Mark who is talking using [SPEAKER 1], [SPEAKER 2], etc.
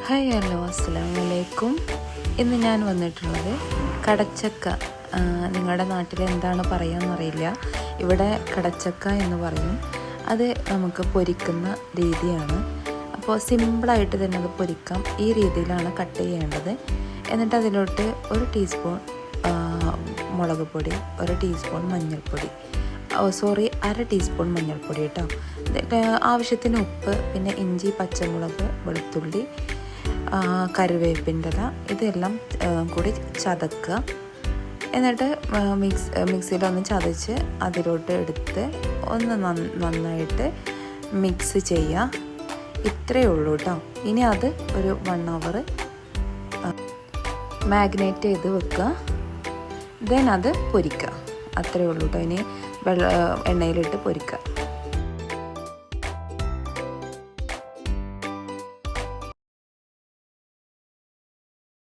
[SPEAKER 1] Hi hello അസ്സലാമു അലൈക്കും. ഇന്ന് ഞാൻ വന്നിട്ടുള്ളത് കടച്ചക്ക. നിങ്ങളുടെ നാട്ടിൽ എന്താണ് പറയുകയെന്നറിയില്ല. ഇവിടെ കടച്ചക്ക എന്ന് പറയും. അത് നമുക്ക് പൊരിക്കുന്ന രീതിയാണ്. അപ്പോൾ സിമ്പിളായിട്ട് തന്നെ അത് പൊരിക്കാം. ഈ രീതിയിലാണ് കട്ട് ചെയ്യേണ്ടത്. എന്നിട്ട് അതിലോട്ട് 1 ടീസ്പൂൺ മുളക് പൊടി, 1 ടീസ്പൂൺ മഞ്ഞൾപ്പൊടി, 1/2 ടീസ്പൂൺ മഞ്ഞൾപ്പൊടി കേട്ടോ. ആവശ്യത്തിന് ഉപ്പ്, പിന്നെ ഇഞ്ചി, പച്ചമുളക്, വെളുത്തുള്ളി, കറിവേപ്പിൻ്റെ ഇല, ഇതെല്ലാം കൂടി ചതക്കുക. എന്നിട്ട് മിക്സിയിലൊന്ന് ചതച്ച് അതിലോട്ട് എടുത്ത് ഒന്ന് നന്നായിട്ട് മിക്സ് ചെയ്യുക. ഇത്രയേ ഉള്ളൂ കേട്ടോ. ഇനി അത് ഒരു 1 അവർ മാഗ്നേറ്റ് ചെയ്ത് വെക്കുക. ദെൻ അത് പൊരിക്കുക. അത്രയേ ഉള്ളൂ കേട്ടോ. ഇനി എണ്ണയിലിട്ട് പൊരിക്കുക.